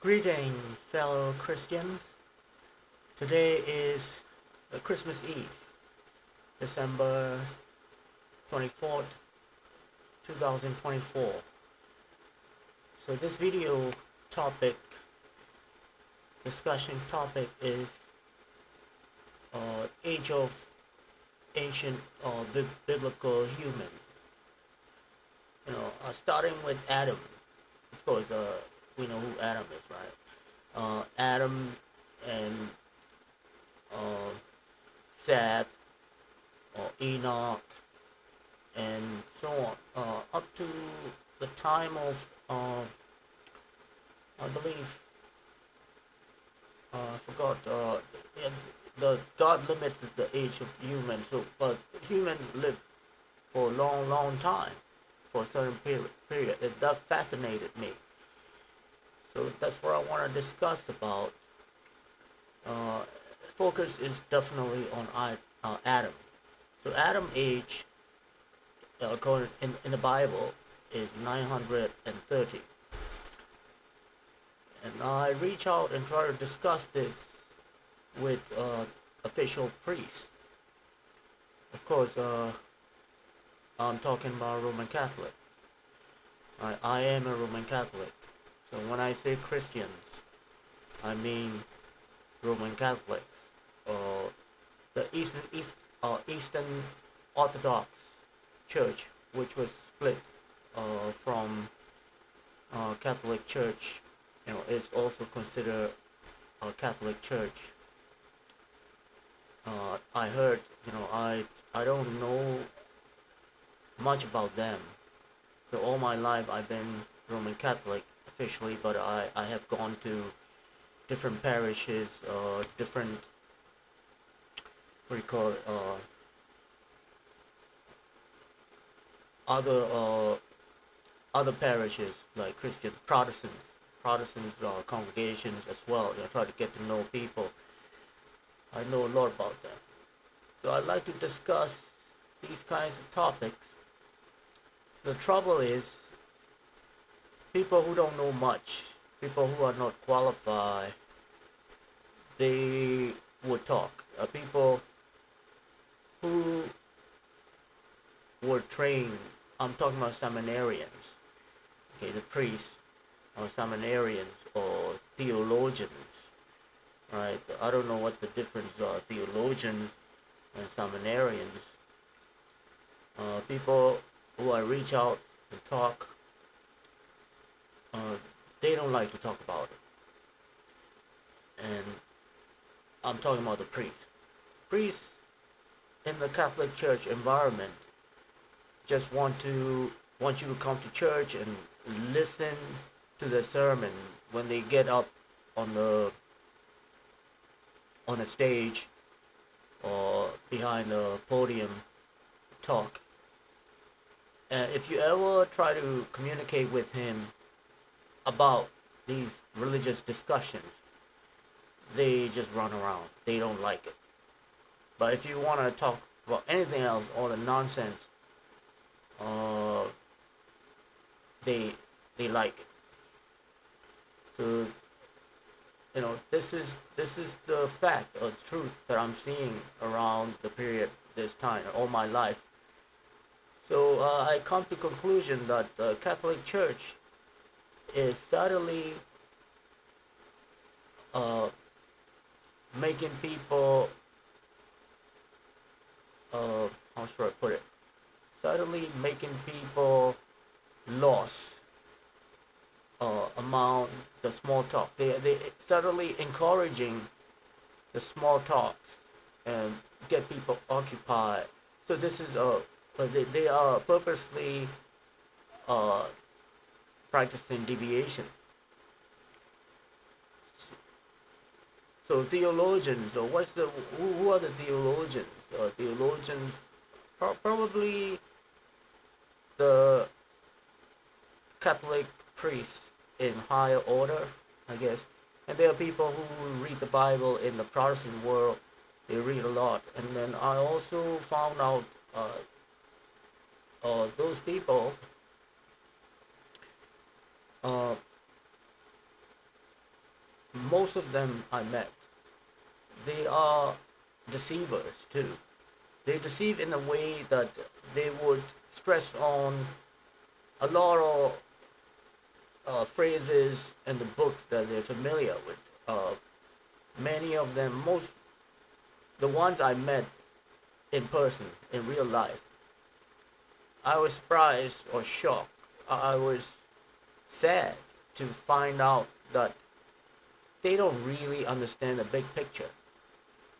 Greeting, fellow Christians. Today is Christmas Eve, December 24th, 2024. So this video topic, discussion topic is age of ancient biblical human. Starting with Adam. Of course, we know who Adam is, right? Adam and uh, Seth or Enoch and so on, up to the time of, I believe, I forgot, the God limits the age of human, so, but human live for a long, long time, for a certain period. That fascinated me. So that's what I want to discuss about. Uh, Focus is definitely on Adam. So Adam age, according in the Bible, is 930. And I reach out and try to discuss this with official priests. Of course, I'm talking about Roman Catholic. I am a Roman Catholic. So when I say Christians, I mean Roman Catholics, or the Eastern Orthodox Church, which was split from Catholic Church. Is also considered a Catholic Church. I heard, I don't know much about them. So all my life I've been Roman Catholic officially, but I have gone to different parishes, different, what do you call it, other other parishes like Christian Protestant congregations as well. Try to get to know people. I know a lot about them. So I'd like to discuss these kinds of topics. The trouble is, people who don't know much, people who are not qualified, they would talk. People who were trained, I'm talking about seminarians, okay, the priests, or seminarians, or theologians, right? I don't know what the difference are, theologians and seminarians. People who I reach out and talk, they don't like to talk about it. And I'm talking about the priests. Priests in the Catholic Church environment just want you to come to church and listen to the sermon when they get up on the stage or behind the podium talk. And if you ever try to communicate with him about these religious discussions, they just run around. They don't like it. But if you want to talk about anything else, all the nonsense, uh, they they like it. So this is the fact or the truth that I'm seeing around the period this time all my life. So I come to conclusion that the Catholic Church is subtly uh, making people, how should I put it, subtly making people lost among the small talk. They subtly encouraging the small talks and get people occupied. So this is they are purposely uh, practicing deviation. So theologians, or who are the theologians? Theologians, probably the Catholic priests in higher order, I guess. And there are people who read the Bible in the Protestant world. They read a lot. And then I also found out those people, uh, most of them I met, they are deceivers too. They deceive in a way that they would stress on a lot of phrases in the books that they're familiar with. Many of them, most the ones I met in person in real life, I was surprised or shocked. I was sad to find out that they don't really understand the big picture.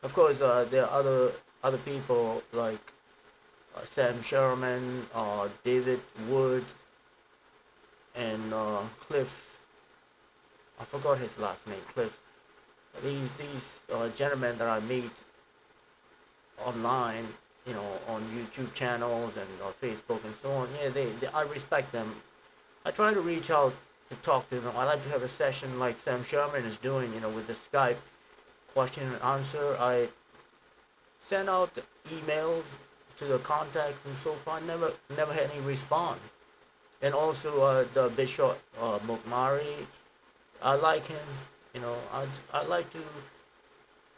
Of course, there are other people like Sam Sherman, David Wood, and Cliff. I forgot his last name. Cliff. These gentlemen that I meet online, on YouTube channels and Facebook and so on. Yeah, I respect them. I try to reach out to talk to them. I like to have a session like Sam Sherman is doing, with the Skype question and answer. I send out emails to the contacts, and so far never had any response. And also the Bishop Mukmari, I like him. I like to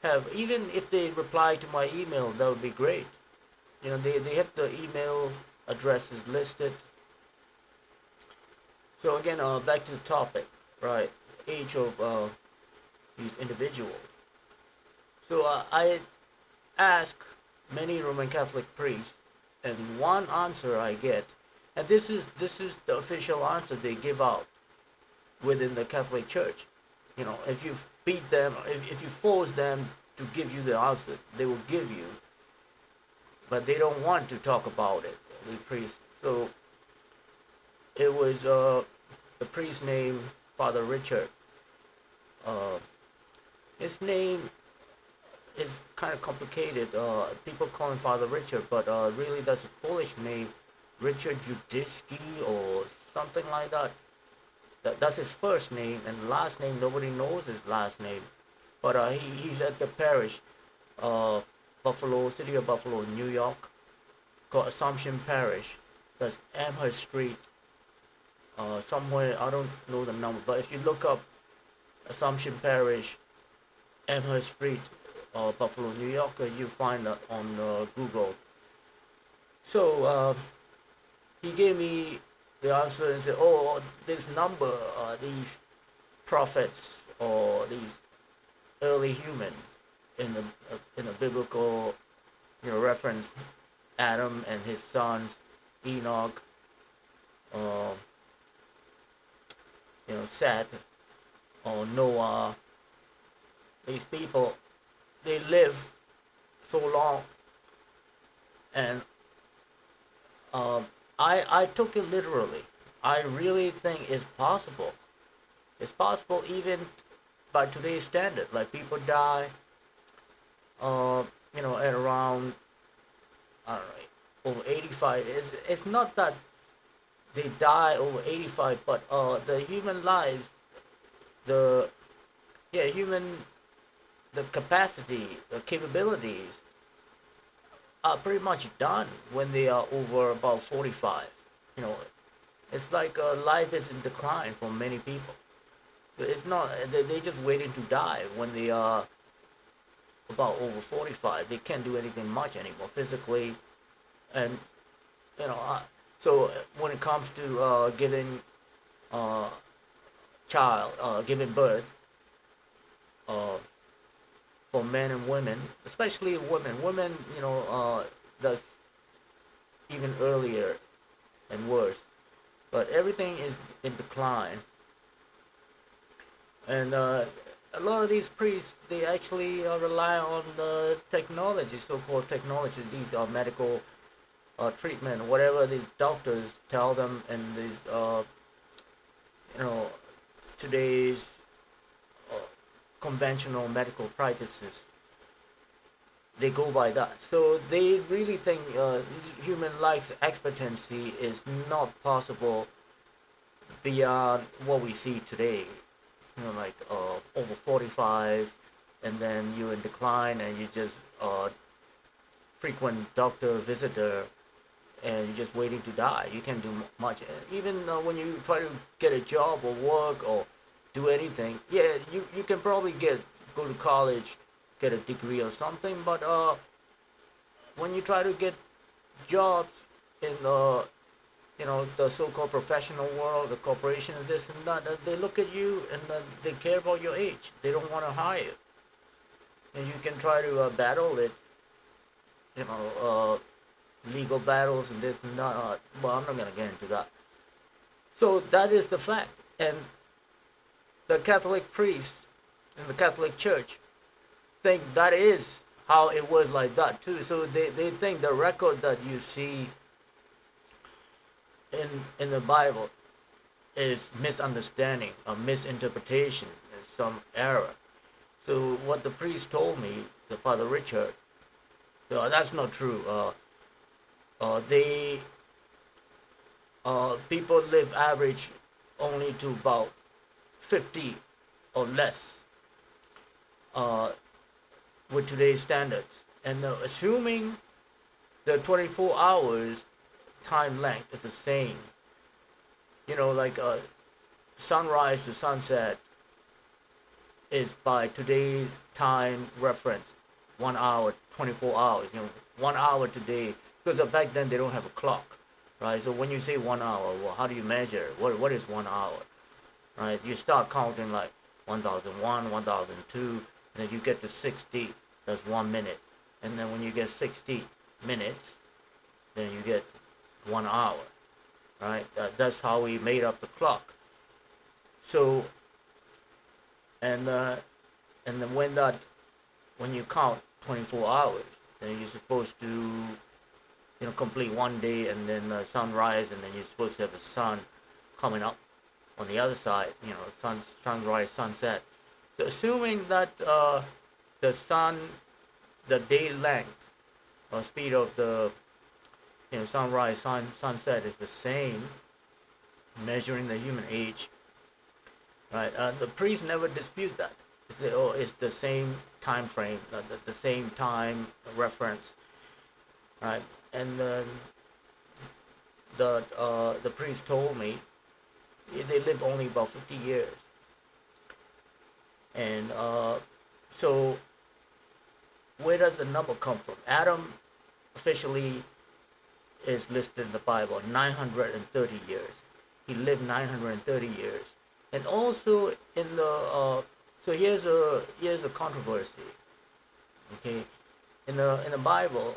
have, even if they reply to my email, that would be great. They have the email addresses listed. So again, back to the topic, right? Age of these individuals. So I ask many Roman Catholic priests, and one answer I get, and this is the official answer they give out within the Catholic Church. If you beat them, if you force them to give you the answer, they will give you, but they don't want to talk about it. The priest. So it was the priest named Father Richard. His name is kind of complicated. People call him Father Richard, but really that's a Polish name, Richard Judyski or something like that. That's his first name, and last name nobody knows his last name. But he's at the parish, Buffalo, city of Buffalo, New York, called Assumption Parish. That's Amherst Street, somewhere, I don't know the number, but if you look up Assumption Parish, Amherst Street, Buffalo, New York, you find that on Google. So he gave me the answer and said, "Oh, this number, these prophets or these early humans in the biblical, reference, Adam and his sons, Enoch, uh, Seth, or Noah. These people, they live so long, and I took it literally. I really think it's possible. It's possible even by today's standard. Like people die, at around, I don't know, over 85. It's not that they die over 85, but the human lives, the yeah human the capacity, the capabilities are pretty much done when they are over about 45. You know, it's like life is in decline for many people. So it's not, they just waiting to die when they are about over 45. They can't do anything much anymore physically. And, so when it comes to giving giving birth, uh, for men and women, especially women, that's even earlier and worse. But everything is in decline. And a lot of these priests, they actually rely on the technology, so-called technology. These are medical treatment, whatever these doctors tell them, and these, today's uh, conventional medical practices. They go by that. So they really think human life expectancy is not possible beyond what we see today. Like over 45, and then you're in decline, and you just frequent doctor visitor, and you're just waiting to die. You can't do much. Even when you try to get a job or work or do anything. Yeah, you can probably go to college, get a degree or something, but when you try to get jobs in the the so-called professional world, the corporation and this and that, they look at you and they care about your age. They don't want to hire you, and you can try to battle it, you know, legal battles and this and that. Well, I'm not gonna get into that. So that is the fact, and the Catholic priest in the Catholic Church think that is how it was like that too. So they think the record that you see in the Bible is misunderstanding or misinterpretation, some error. So what the priest told me, the Father Richard, that's not true. They people live average only to about 50 or less uh, with today's standards, and assuming the 24 hours time length is the same, like sunrise to sunset is by today's time reference 1 hour 24 hours, 1 hour today, because back then they don't have a clock, right? So when you say 1 hour, well, how do you measure what is 1 hour, right? You start counting like 1001, 1002, and then you get to 60, that's 1 minute, and then when you get 60 minutes, then you get 1 hour, right? That's how we made up the clock. So and then when you count 24 hours, then you're supposed to complete one day, and then sunrise, and then you're supposed to have the sun coming up on the other side, sunrise, sunset. So assuming that the sun, the day length or speed of the sunrise, sunset is the same, measuring the human age, right? The priests never dispute that. They say, oh, it's the same time frame, the same time reference, right? And then the priest told me they live only about 50 years, and so where does the number come from? Adam officially is listed in the Bible 930 years. He lived 930 years, and also in the so here's a controversy. Okay, in the Bible,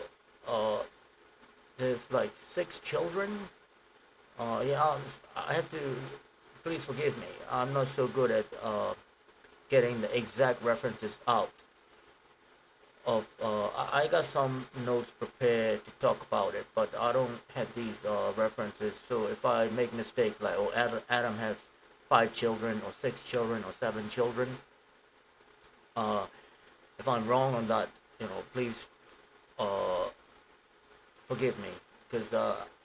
there's like 6 children. Yeah, I have to. Please forgive me. I'm not so good at getting the exact references out. I got some notes prepared to talk about it, but I don't have these references. So if I make mistakes like, oh, Adam has 5 children or 6 children or 7 children, uh, if I'm wrong on that, please uh, forgive me, because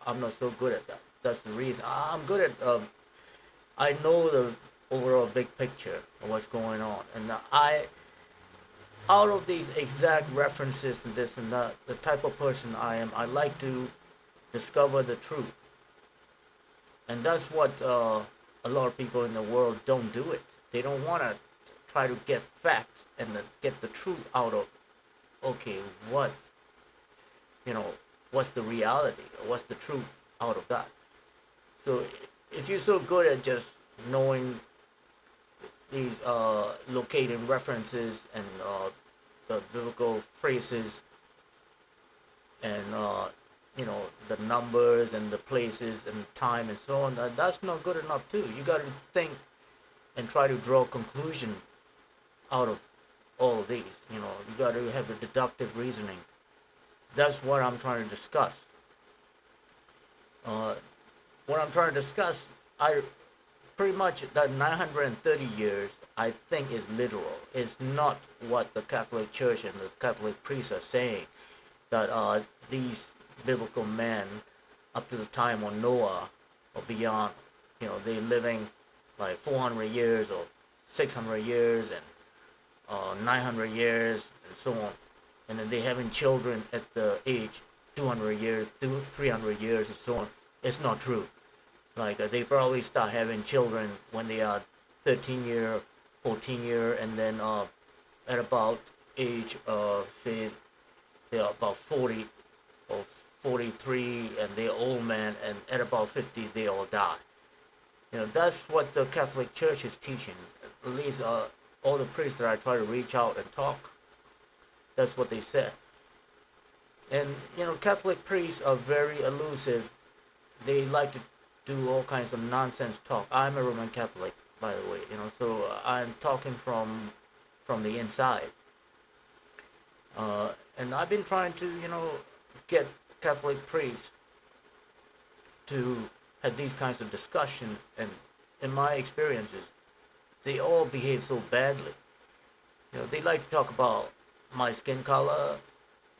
I'm not so good at that. That's the reason. I'm good at. I know the overall big picture of what's going on, and out of these exact references and this and that, the type of person I am, I like to discover the truth, and that's what a lot of people in the world don't do it. They don't want to try to get facts and get the truth out of. Okay, what you know, what's the reality? What's the truth out of that? So if you're so good at just knowing these locating references and the biblical phrases and the numbers and the places and time and so on, that's not good enough too. You got to think and try to draw a conclusion out of all of these. You got to have a deductive reasoning. That's what I'm trying to discuss. What I'm trying to discuss, I pretty much that 930 years, I think, is literal. It's not what the Catholic Church and the Catholic priests are saying, that these biblical men up to the time of Noah or beyond, they're living like 400 years or 600 years and 900 years and so on, and then they having children at the age 200 years, 300 years and so on. It's not true. Like they probably start having children when they are 13 year, 14 year, and then at about age say they're about 40 or 43, and they're old man, and at about 50 they all die. That's what the Catholic Church is teaching. At least all the priests that I try to reach out and talk, that's what they said. And Catholic priests are very elusive. They like to do all kinds of nonsense talk. I'm a Roman Catholic, by the way. So I'm talking from the inside. And I've been trying to get Catholic priests to have these kinds of discussions, and in my experiences, they all behave so badly. They like to talk about my skin color,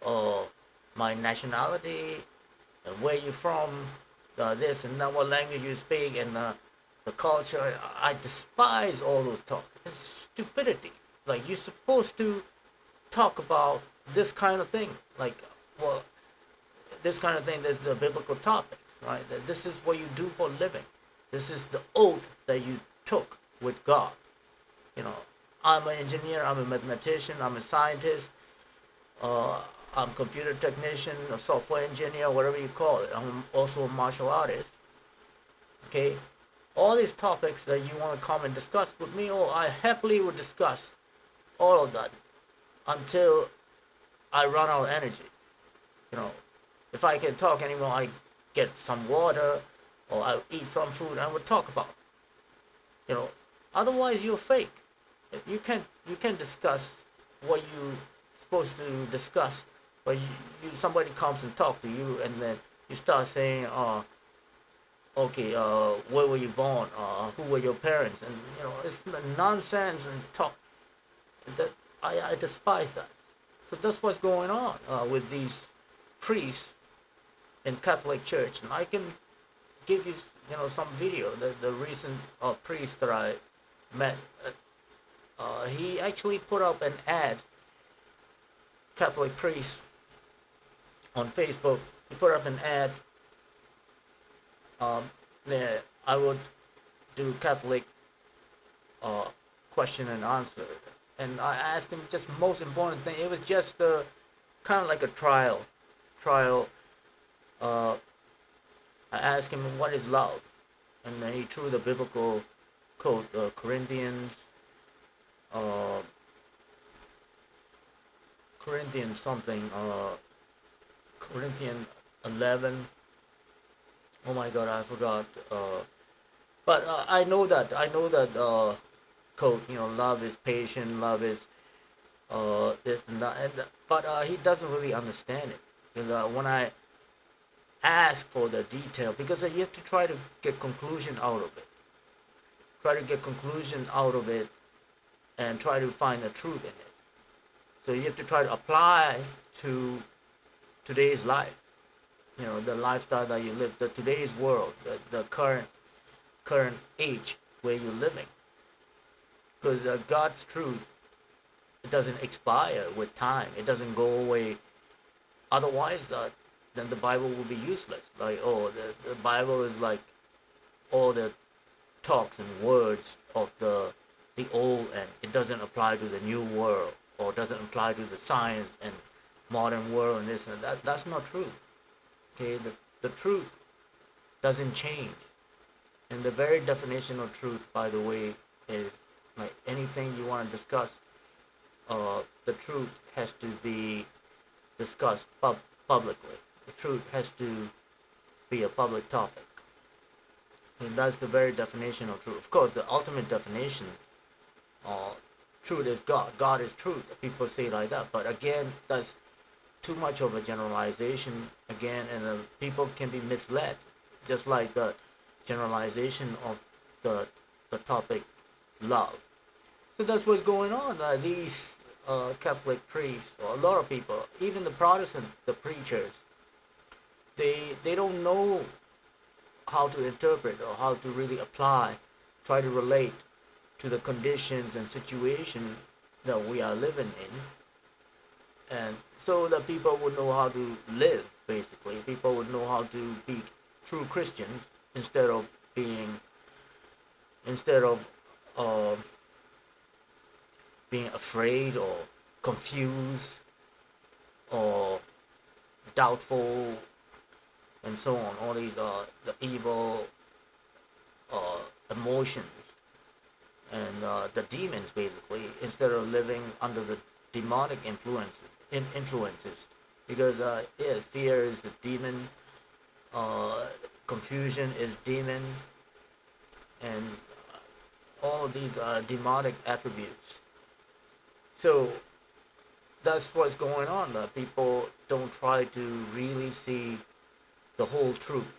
or my nationality, and where you're from, this and that, what language you speak, and the culture. I despise all those talk. It's stupidity. Like, you're supposed to talk about this kind of thing. Like, well, this kind of thing, there's the biblical topics, right? This is what you do for a living. This is the oath that you took with God. I'm an engineer, I'm a mathematician, I'm a scientist, I'm a computer technician, a software engineer, whatever you call it. I'm also a martial artist. Okay? All these topics that you want to come and discuss with me, I happily would discuss all of that until I run out of energy. If I can talk anymore, I get some water, or I eat some food, and I would talk about. Otherwise you're fake. You can't discuss what you supposed to discuss, but somebody comes and talk to you, and then you start saying, okay, where were you born? Who were your parents? And it's nonsense and talk. That I despise that. So that's what's going on with these priests in Catholic Church, and I can give you some video. The recent priest that I met, he actually put up an ad. Catholic priest on Facebook. He put up an ad. There I would do Catholic question and answer, and I asked him just most important thing. It was just kind of like a trial. I asked him what is love, and then he threw the biblical quote, Corinthians something, Corinthians 11. Oh my God, I forgot. But I know that quote. Love is patient. Love is this and that. But he doesn't really understand it. When I ask for the detail, because you have to try to get conclusion out of it. Try to get conclusion out of it, and try to find the truth in it. So you have to try to apply to today's life. The lifestyle that you live, the today's world, the current age where you're living. Because God's truth, it doesn't expire with time. It doesn't go away. Otherwise, then the Bible will be useless. Like, the Bible is like all the talks and words of the old, and it doesn't apply to the new world, or doesn't apply to the science and modern world and this and that. That's not true. Okay, the truth doesn't change. And the very definition of truth, by the way, is like anything you want to discuss, the truth has to be discussed publicly. The truth has to be a public topic. And that's the very definition of truth. Of course, the ultimate definition, truth is God. God is truth. People say it like that. But again, that's too much of a generalization again, and people can be misled. Just like the generalization of the topic love. So that's what's going on. These Catholic priests, or a lot of people, even the Protestant, the preachers, they don't know how to interpret or how to really apply, try to relate to the conditions and situation that we are living in, and so that people would know how to live. Basically, people would know how to be true Christians instead of um, being afraid or confused or doubtful and so on. All these the evil uh, emotions and the demons basically, instead of living under the demonic influences, because yeah, fear is the demon, uh, confusion is demon, and all of these demonic attributes. So that's what's going on. People don't try to really see the whole truth,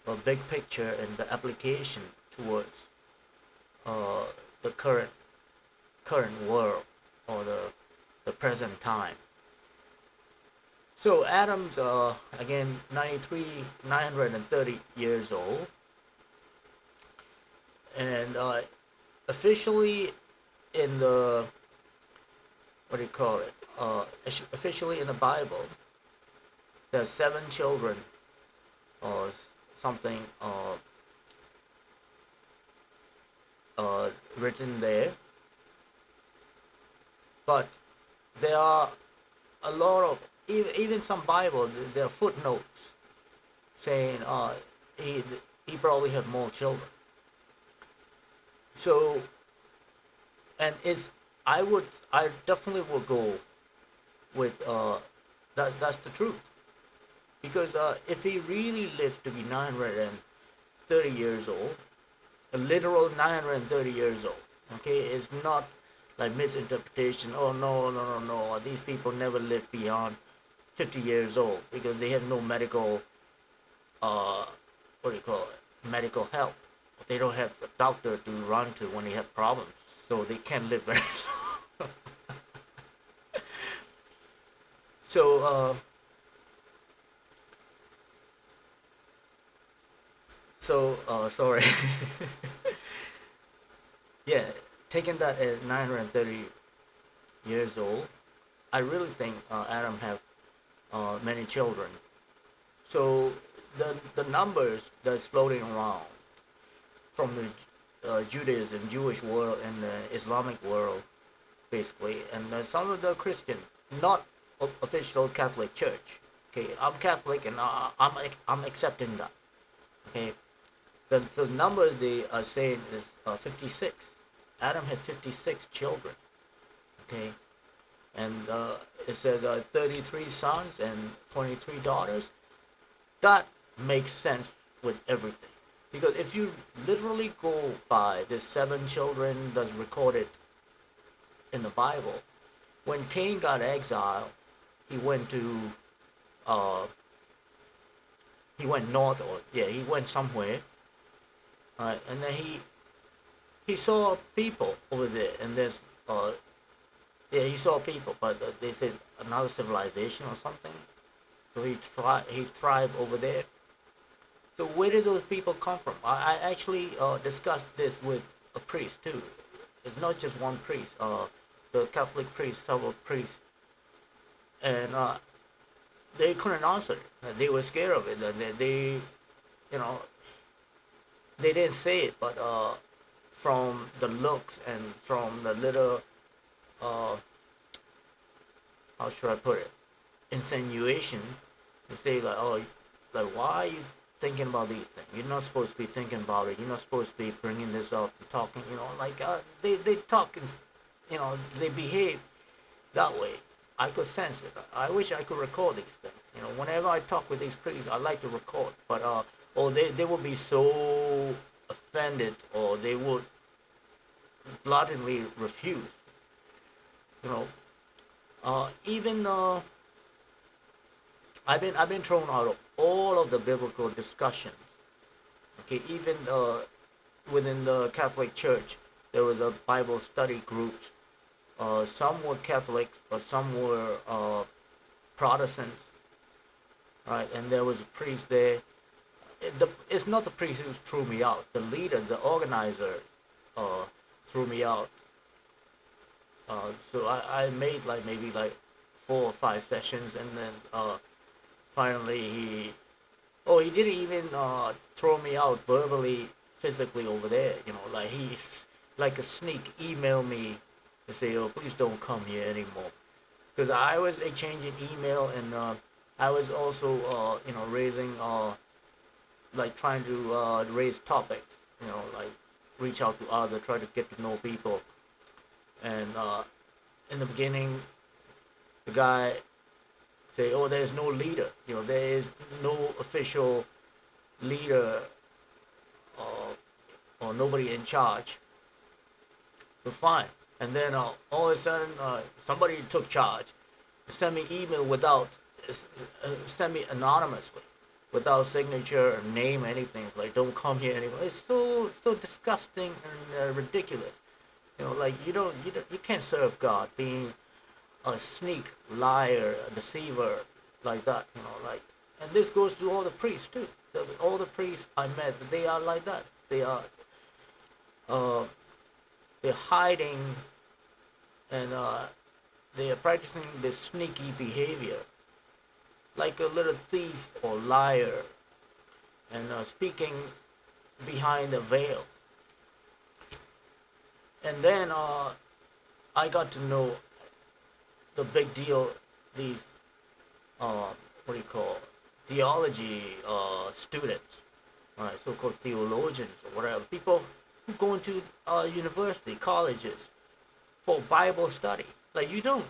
the big picture, and the application towards uh, the current world, or the present time. So Adam's again 930 years old, and officially in the, what do you call it? Officially in the Bible, there's 7 children or something written there, but there are a lot of, even some Bible, there are footnotes saying he he probably had more children. So, and it's, I definitely would go with that's the truth, because if he really lived to be 930 years old, a literal 930 years old, okay, it's not like misinterpretation. Oh no, no, no, no, these people never live beyond 50 years old because they have no medical uh what do you call it, medical help. They don't have a doctor to run to when they have problems, so they can't live very long. So sorry. Yeah, taking that at 930 years old, I really think Adam have many children. So the numbers that's floating around from the Judaism, Jewish world, and the Islamic world, basically, and some of the Christians, not official Catholic Church. Okay, I'm Catholic, and I'm accepting that. Okay, the numbers they are saying is 56. Adam had 56 children. Okay, and it says 33 sons and 23 daughters. That makes sense with everything. Because if you literally go by the 7 children that's recorded in the Bible, when Cain got exiled, he went to, uh, he went north, or yeah, he went somewhere, and then he saw people over there, and there's, yeah, he saw people, but they said another civilization or something. So he thrived over there. So where did those people come from? I actually discussed this with a priest too. It's not just one priest. The Catholic priest, several priests, and they couldn't answer it. They were scared of it. They, you know, they didn't say it, but from the looks and from the little, uh, how should I put it, insinuation, to say like, oh, like why are you thinking about these things? You're not supposed to be thinking about it. You're not supposed to be bringing this up and talking. Like they talk and they behave that way. I could sense it. I wish I could record these things. Whenever I talk with these priests, I like to record, but or they would be so offended, or they would blatantly refuse. You know, even I've been thrown out of all of the biblical discussions. Okay, even within the Catholic Church, there was a Bible study groups. Some were Catholics, but some were Protestants, right? And there was a priest there. It's not the priest who threw me out. The leader, the organizer, threw me out. So I made like maybe like 4 or 5 sessions, and then finally he didn't even throw me out verbally, physically over there. Like like a sneak, email me and say, "Oh, please don't come here anymore." Because I was exchanging email, and I was also, raising, like trying to raise topics, like reach out to others, try to get to know people. And in the beginning, the guy say, "Oh, there's no leader. There is no official leader, uh, or nobody in charge." So fine. And then all of a sudden, somebody took charge, sent me email without, sent me anonymously, without signature or name, anything. Like, don't come here anymore. It's so disgusting and ridiculous. Like you can't serve God being a sneak, liar, a deceiver, like that. Like, and this goes to all the priests too. All the priests I met, they are like that. Uh, they're hiding, and they are practicing this sneaky behavior, like a little thief or liar, and speaking behind the veil. And then I got to know the big deal these, what do you call, theology students, right, so-called theologians or whatever, people who go into university, colleges for Bible study. Like, you don't,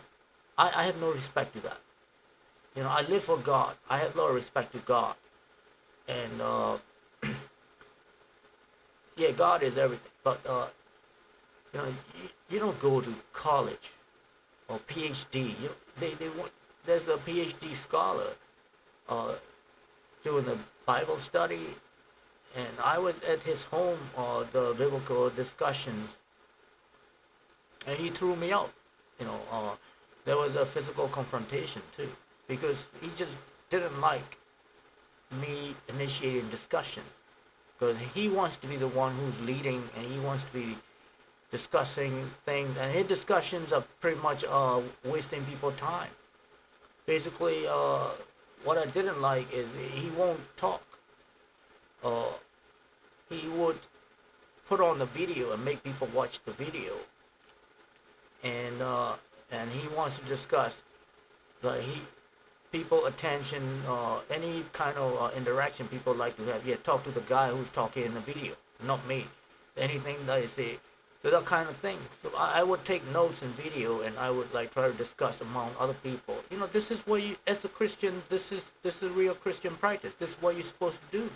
I have no respect to that. I live for God. I have a lot of respect to God. And yeah, God is everything. But you don't go to college or PhD. They want, there's a PhD scholar doing a Bible study, and I was at his home, the biblical discussions, and he threw me out. There was a physical confrontation too, because he just didn't like me initiating discussion, because he wants to be the one who's leading, and he wants to be discussing things, and his discussions are pretty much wasting people's time. Basically, what I didn't like is he won't talk. He would put on the video and make people watch the video, and he wants to discuss the people attention, any kind of interaction people like to have. Yeah, talk to the guy who's talking in the video, not me. Anything that I say, so that kind of thing. So I would take notes in video, and I would like try to discuss among other people. This is what you, as a Christian, this is real Christian practice. This is what you're supposed to do,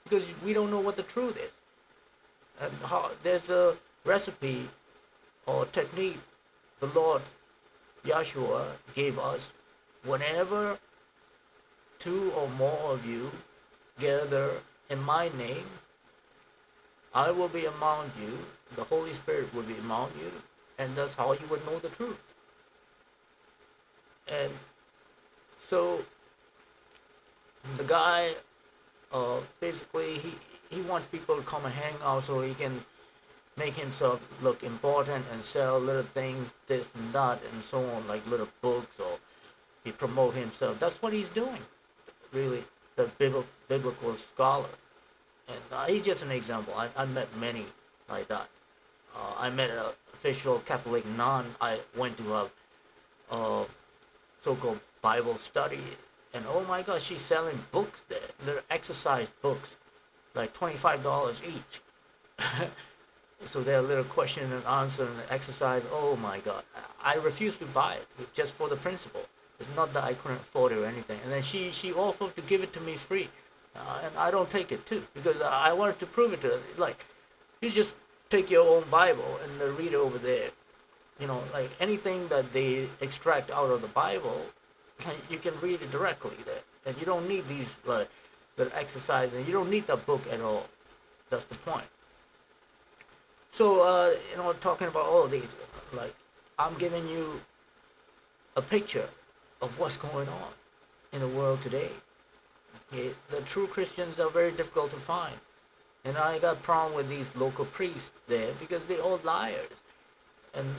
because we don't know what the truth is, and how there's a recipe or technique the Lord Yahshua gave us. Whenever two or more of you gather in my name, I will be among you, the Holy Spirit will be among you, and that's how you would know the truth. And so the guy, basically, he wants people to come and hang out so he can make himself look important and sell little things, this and that, and so on, like little books, or he promote himself. That's what he's doing, really, the biblical scholar. And he's just an example. I met many like that. I met an official Catholic nun. I went to a so-called Bible study, and oh my gosh, she's selling books there. They're exercise books, like $25 each. So they're a little question and answer and exercise. Oh my God, I refused to buy it just for the principle. It's not that I couldn't afford it or anything. And then she offered to give it to me free, and I don't take it too, because I wanted to prove it to her. Like, you just take your own Bible and read it over there. Like anything that they extract out of the Bible, you can read it directly there, and you don't need these the exercise, and you don't need that book at all. That's the point. So talking about all of these, like, I'm giving you a picture of what's going on in the world today. Okay? The true Christians are very difficult to find, and I got a problem with these local priests there, because they're all liars, and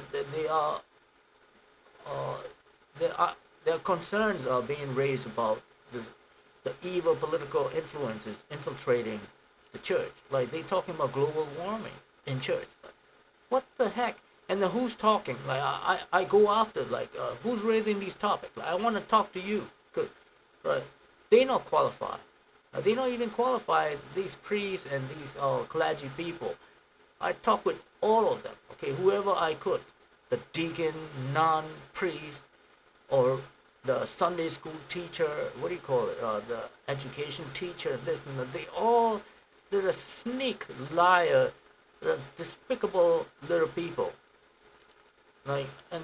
their concerns are being raised about the evil political influences infiltrating the church. Like, they talking about global warming in church. what the heck? And then who's talking? Like I go after like who's raising these topics? Like, I want to talk to you, cause right, they not qualified. They not even qualified. These priests and these clergy people. I talk with all of them. Okay, whoever I could, the deacon, nun, priest, or the Sunday school teacher. What do you call it? The education teacher. This and that. They're a sneak liar, despicable little people. Like, and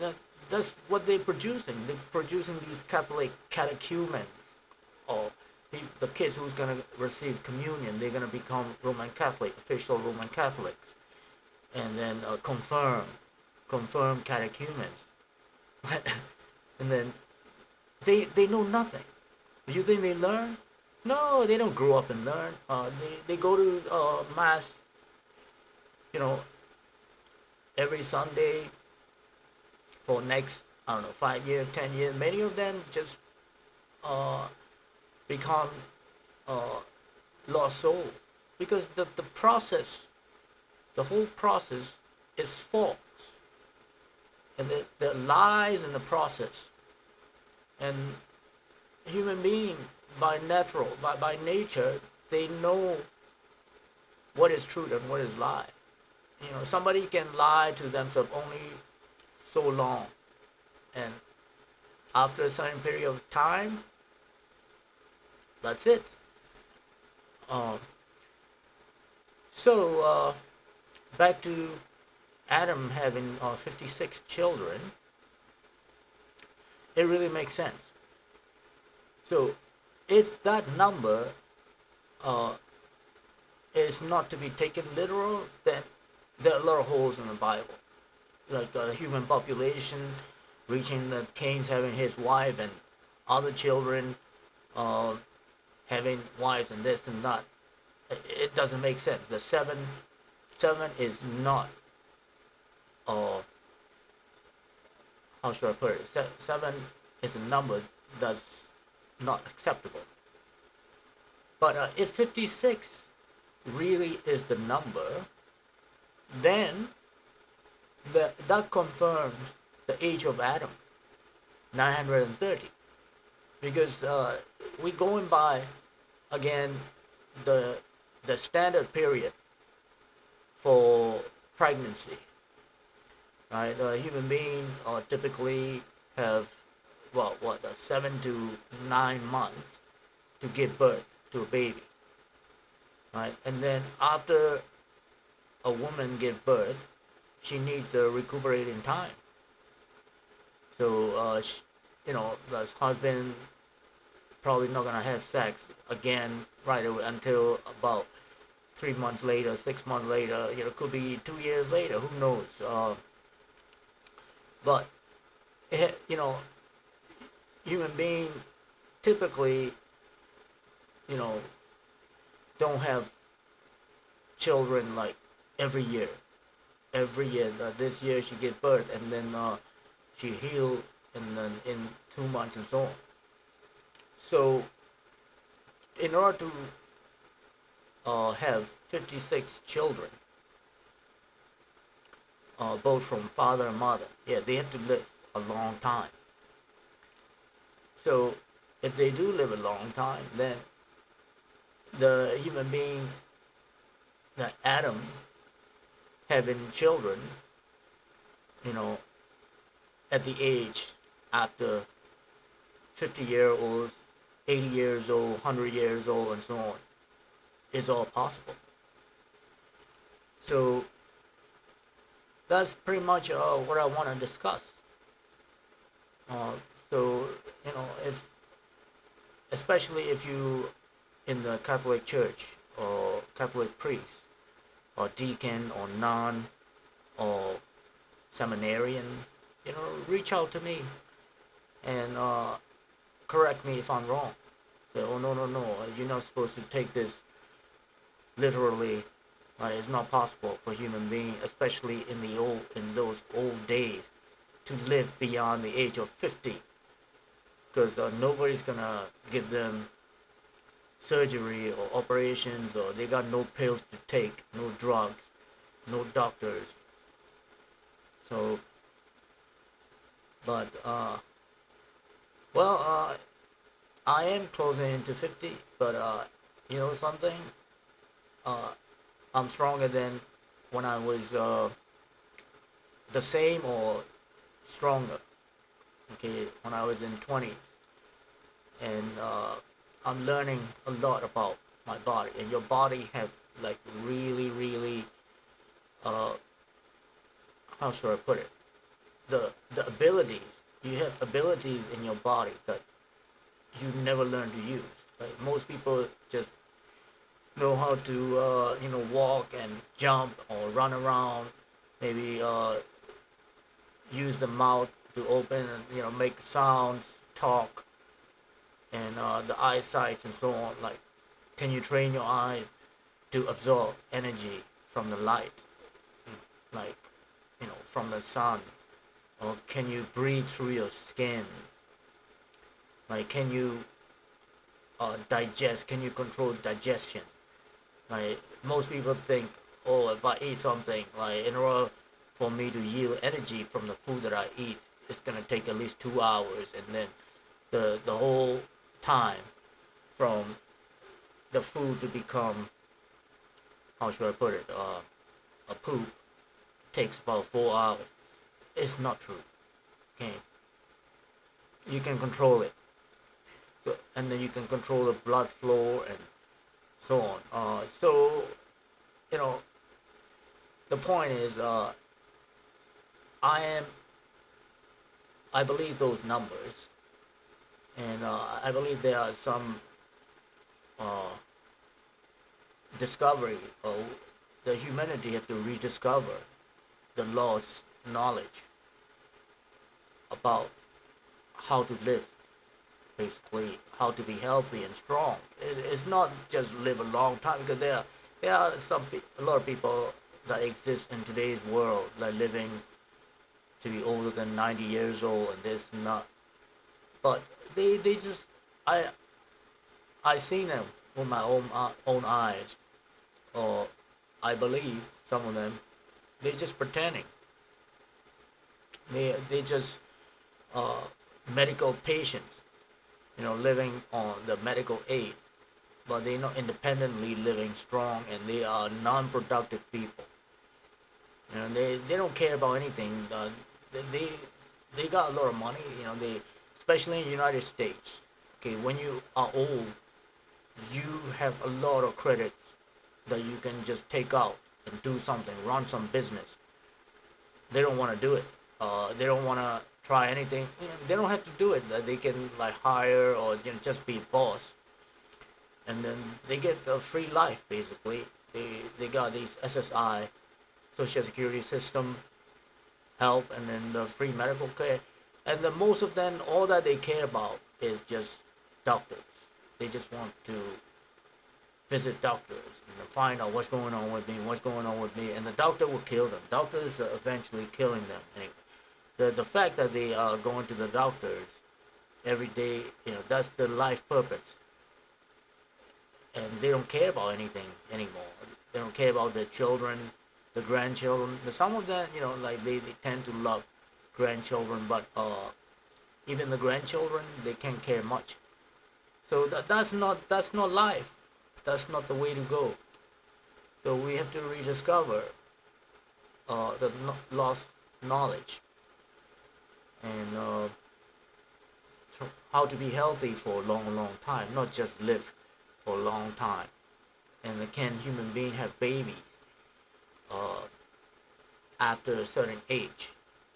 that's what they're producing. They're producing these Catholic catechumens, or the kids who's gonna receive communion. They're gonna become Roman Catholic, official Roman Catholics, and then confirm catechumens, and then they know nothing. You think they learn? No, they don't grow up and learn. They go to mass, you know, every Sunday for next, I don't know, 5 years, 10 years. Many of them just uh, become lost soul, because the process, the whole process is false, and there lies in the process. And human being by nature, they know what is truth and what is lie. Somebody can lie to themselves only so long, and after a certain period of time, that's it. Um, so back to Adam having 56 children, it really makes sense. So if that number uh, is not to be taken literal, then there are a lot of holes in the Bible, like human population reaching the Cain's having his wife and other children uh, having wives and this and that. It doesn't make sense. The seven is not. How should I put it? Seven is a number that's not acceptable. But if 56 really is the number, then that confirms the age of Adam, 930, because we going by again the standard period for pregnancy, right? Human beings typically have 7 to 9 months to give birth to a baby, right? And then after a woman gives birth, she needs a recuperating time. So, the husband probably not gonna have sex again right away until about 3 months later, 6 months later. Could be 2 years later. Who knows? But human being typically, don't have children like every year. Every year, this year she gives birth, and then she healed, and then in 2 months and so on. So, in order to have 56 children, both from father and mother, yeah, they have to live a long time. So, if they do live a long time, then the human being, the Adam, having children, at the age after 50-year-olds, 80 years old, 100 years old, and so on, is all possible. So that's pretty much what I want to discuss. So, if especially if you in the Catholic Church, or Catholic priest, or deacon, or nun, or seminarian, reach out to me and correct me if I'm wrong. Say, oh, no, you're not supposed to take this literally. It's not possible for human being, especially in those old days, to live beyond the age of 50, because nobody's gonna give them surgery or operations, or they got no pills to take, no drugs, no doctors. So, but well, I am closing into 50, but you know something, uh, I'm stronger than when I was the same or stronger. Okay, when I was in 20s, and I'm learning a lot about my body, and your body have like really, really, uh, how should I put it? The abilities, you have abilities in your body that you never learn to use. Like most people just know how to walk and jump or run around, maybe use the mouth to open and make sounds, talk, and the eyesight and so on. Like, can you train your eye to absorb energy from the light, like from the sun? Or can you breathe through your skin? Like, can you digest? Can you control digestion? Like most people think, oh, if I eat something, like in order for me to yield energy from the food that I eat, it's gonna take at least 2 hours, and then the whole time from the food to become, how should I put it, a poop takes about 4 hours. It's not true. Okay, you can control it. So, and then you can control the blood flow and so on. So you know, the point is, I am, I believe those numbers, and I believe there are some uh, discovery, or the humanity have to rediscover the lost knowledge about how to live, basically how to be healthy and strong. It's not just live a long time, because there are a lot of people that exist in today's world, like living to be older than 90 years old, and this and that. But they just, I I seen them with my own eyes, or I believe some of them, they're just pretending. They just uh, medical patients, living on the medical aids, but they're not independently living strong, and they are non-productive people. They don't care about anything. They, they they got a lot of money. Especially in the United States. Okay, when you are old, you have a lot of credits that you can just take out and do something, run some business. They don't want to do it. They don't want to try anything. They don't have to do it. They can like hire, or just be boss, and then they get a free life basically. They got these SSI, Social Security system help, and then the free medical care, and the most of them, all that they care about is just doctors. They just want to visit doctors and find out what's going on with me, and the doctor will kill them. Doctors are eventually killing them. Anyway, the fact that they are going to the doctors every day, that's their life purpose, and they don't care about anything anymore. They don't care about their children, the grandchildren. Some of them, like they tend to love grandchildren, but even the grandchildren, they can't care much. So that's not life. That's not the way to go. So we have to rediscover the lost knowledge, and how to be healthy for a long, long time, not just live for a long time. And can human being have babies uh, after a certain age?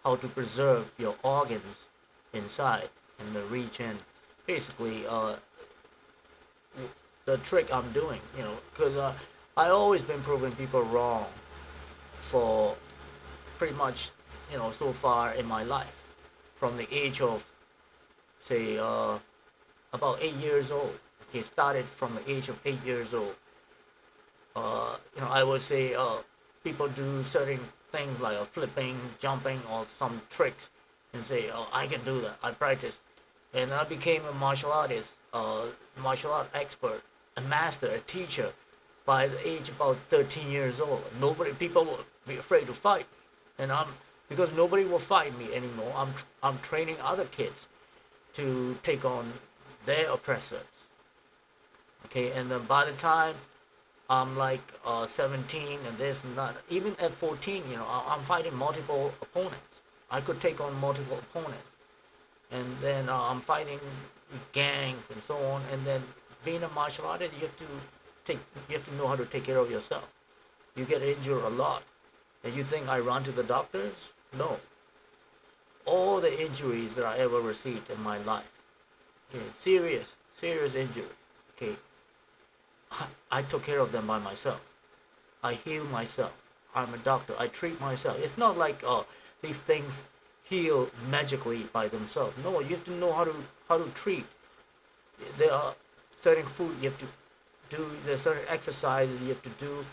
How to preserve your organs inside and the reach in. Basically, the trick I'm doing, because I always been proving people wrong for pretty much, so far in my life, from the age of, say, about 8 years old. Okay, started from the age of 8 years old. I would say people do certain things like flipping, jumping, or some tricks, and say, "Oh, I can do that. I practice," and I became a martial artist, martial art expert, a master, a teacher, by the age about 13 years old. People would be afraid to fight, and because nobody will fight me anymore. I'm training other kids to take on their oppressors. Okay, and then by the time I'm like 17 and this and that, even at 14, I'm fighting multiple opponents. I could take on multiple opponents, and then I'm fighting gangs and so on. And then being a martial artist, you have to know how to take care of yourself. You get injured a lot, and you think I run to the doctors? No. All the injuries that I ever received in my life, okay, serious injury, okay, I took care of them by myself. I heal myself. I'm a doctor. I treat myself. It's not like these things heal magically by themselves. No, you have to know how to treat. There are certain food you have to do. There's certain exercises you have to do.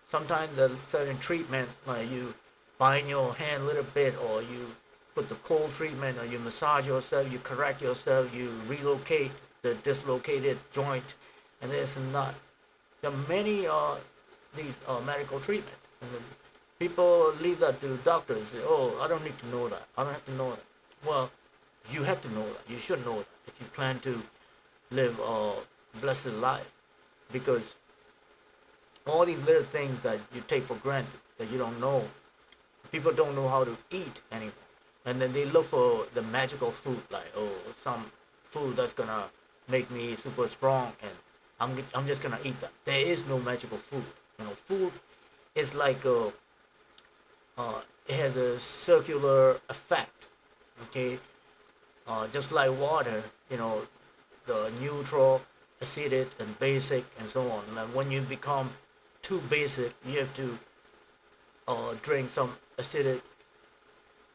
Sometimes there's certain treatment, like you bind your hand a little bit, or you put the cold treatment, or you massage yourself, you correct yourself, you relocate the dislocated joint, and this and that. There are many these medical treatments. And then people leave that to doctors. Say, oh, I don't need to know that. I don't have to know that. Well, you have to know that. You should know that if you plan to live a blessed life, because all these little things that you take for granted that you don't know, people don't know how to eat anymore, and then they look for the magical food, like, oh, some food that's gonna make me super strong, and I'm just gonna eat that. There is no magical food. Food is like it has a circular effect. Okay, just like water. The neutral, acidic, and basic, and so on. And when you become too basic, you have to drink some acidic,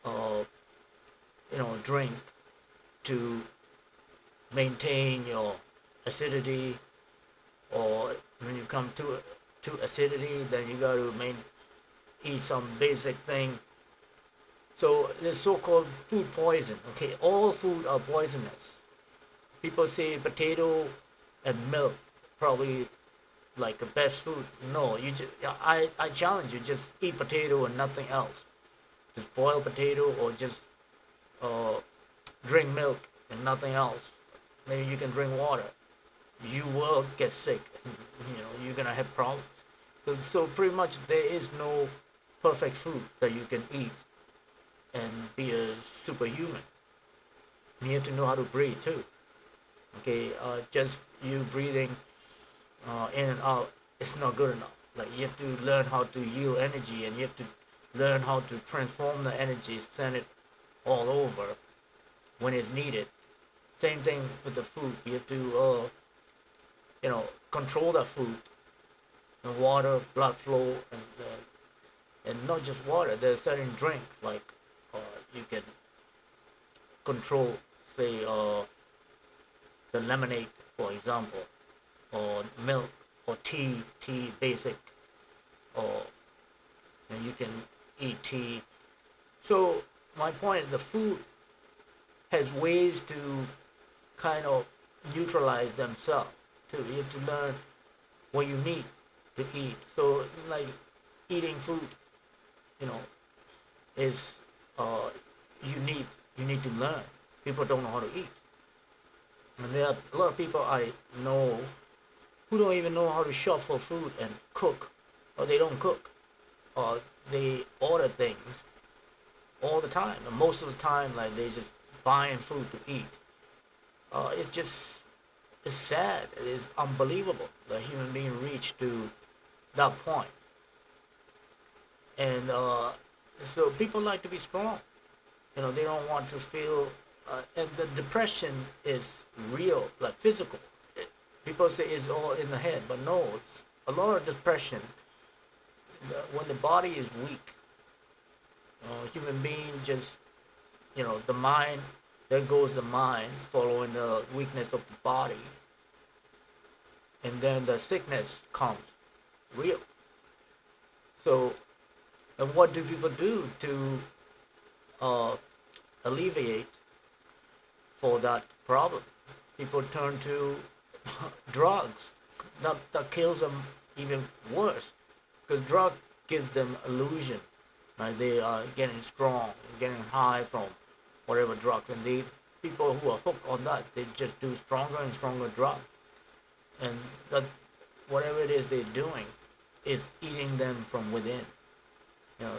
uh, drink to maintain your acidity. Or when you come to acidity, then you got to eat some basic thing. So there's so-called food poison. Okay, all food are poisonous. People say potato and milk probably like the best food. No, I challenge you, just eat potato and nothing else. Just boil potato, or just uh, drink milk and nothing else. Maybe you can drink water. You will get sick. You're gonna have problems. So pretty much there is no perfect food that you can eat and be a superhuman. You have to know how to breathe too. Okay, just you breathing in and out, it's not good enough. Like, you have to learn how to yield energy, and you have to learn how to transform the energy, send it all over when it's needed. Same thing with the food. You have to control the food, and water, blood flow, and not just water. There's certain drinks like you can control, say, the lemonade, for example, or milk, or tea basic, or you can eat tea. So my point is, the food has ways to kind of neutralize themselves too. You have to learn what you need to eat. So like eating food, is you need to learn. People don't know how to eat. And there are a lot of people I know who don't even know how to shop for food and cook, or they don't cook, or they order things all the time. And most of the time, like, they just buying food to eat. It's sad. It is unbelievable that human being reached to that point. And so people like to be strong. They don't want to feel. And the depression is real, like physical. People say it's all in the head, but no, it's a lot of depression. When the body is weak, human being just, the mind, there goes the mind following the weakness of the body. And then the sickness comes, real. So, and what do people do to alleviate for that problem? People turn to drugs. That kills them even worse, because drug gives them illusion right? They are getting strong, getting high from whatever drug, and the people who are hooked on that, they just do stronger and stronger drugs, and that whatever it is they're doing is eating them from within.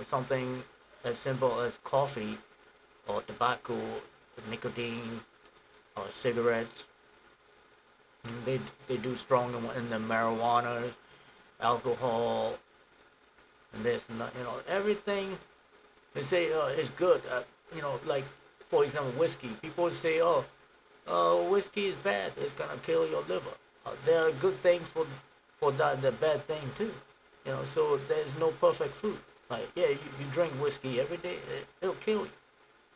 Something as simple as coffee or tobacco, nicotine, or cigarettes. They do strong in the marijuana, alcohol, and this and that. Everything they say is good. Like for example, whiskey. People say, whiskey is bad. It's gonna kill your liver. There are good things for that. The bad thing too. So there's no perfect food. Like yeah, you drink whiskey every day, it'll kill you.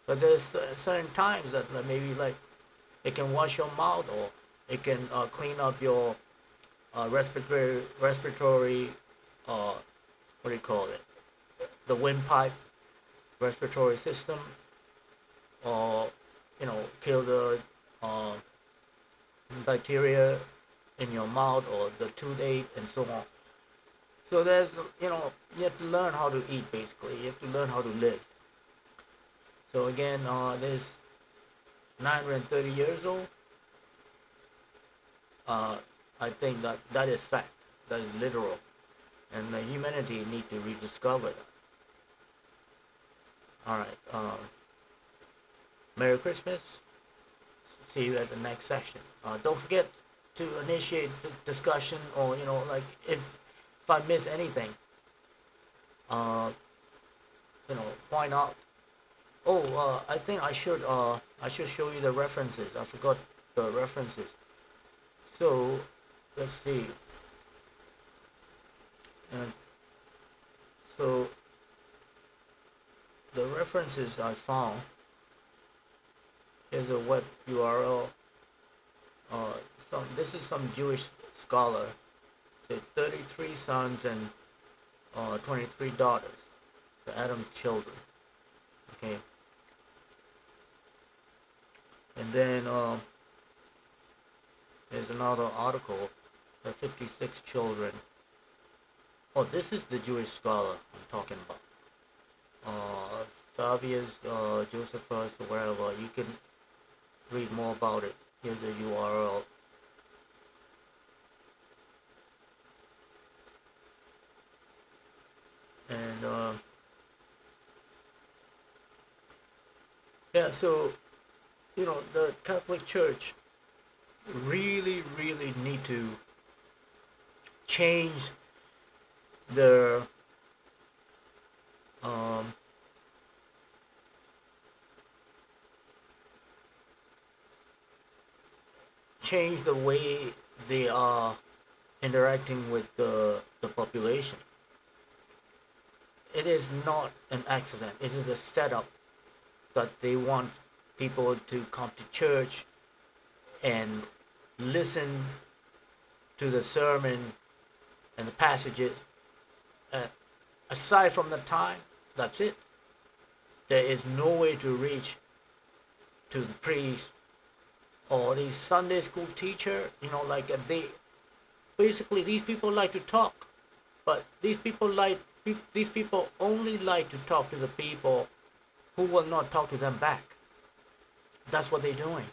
But there's certain times that maybe like it can wash your mouth, or it can clean up your respiratory what do you call it? The windpipe respiratory system, or kill the uh, bacteria in your mouth or the toothache and so on. So there's you have to learn how to eat basically. You have to learn how to live. So again, there's 930 years old. I think that is fact. That is literal, and humanity need to rediscover that. All right. Merry Christmas. See you at the next session. Don't forget to initiate the discussion, or like if I miss anything, uh, point out. Oh, I think I should show you the references. I forgot the references. So let's see. And so the references I found is a web URL. This is some Jewish scholar. Said 33 sons and 23 daughters, the Adam's children. Okay. And then there's another article, the 56 children. Oh, this is the Jewish scholar I'm talking about. Fabius Josephus, or wherever. You can read more about it. Here's the URL. And yeah, so the Catholic Church really, really need to change their change the way they are interacting with the population. It is not an accident. It is a setup that they want people to come to church and listen to the sermon and the passages. Aside from the time, that's it. There is no way to reach to the priest or the Sunday school teacher. Like they basically, these people like to talk, but these people only like to talk to the people who will not talk to them back. That's what they're doing.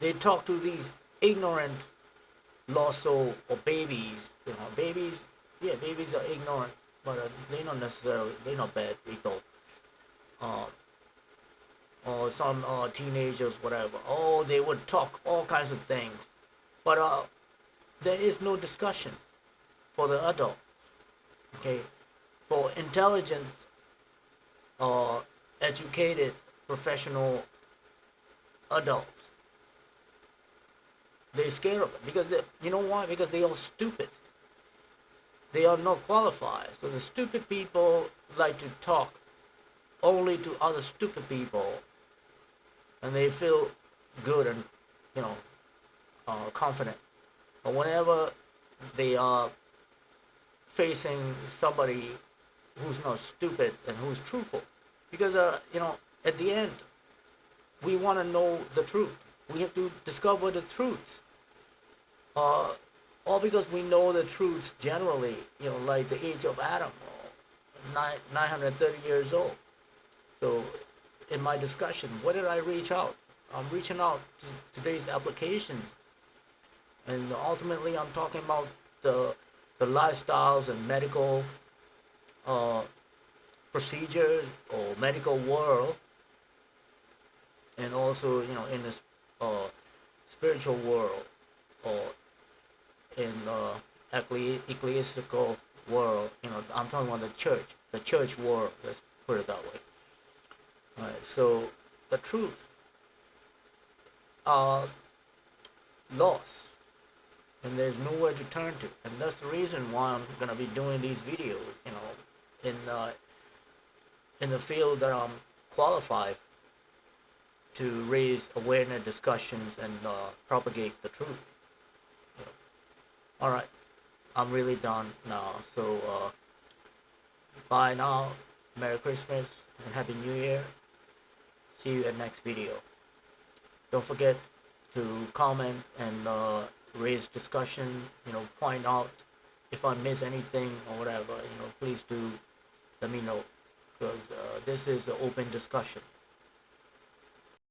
They talk to these ignorant lost soul or babies. Babies. Yeah, babies are ignorant, but they're not bad people. Or some teenagers, whatever. Oh, they would talk all kinds of things, but there is no discussion for the adult. Okay, for intelligent, educated, professional adults, they're scared of it because you know why? Because they are stupid. They are not qualified. So the stupid people like to talk only to other stupid people, and they feel good and confident. But whenever they are facing somebody who's not stupid and who's truthful, because at the end we want to know the truth. We have to discover the truth. All because we know the truths generally, like the age of Adam, 930 years old. So in my discussion, what did I reach out? I'm reaching out to today's applications, and ultimately I'm talking about the the lifestyles and medical uh, procedures or medical world, and also in this spiritual world, or in ecclesiastical world. I'm talking about the church world. Let's put it that way. All right. So the truth are lost, and there's nowhere to turn to, and that's the reason why I'm gonna be doing these videos. In the field that I'm qualified to raise awareness, discussions, and propagate the truth. All right, I'm really done now. So bye now. Merry Christmas and Happy New Year. See you at next video. Don't forget to comment and raise discussion. Point out if I miss anything or whatever. Please do let me know, because this is an open discussion.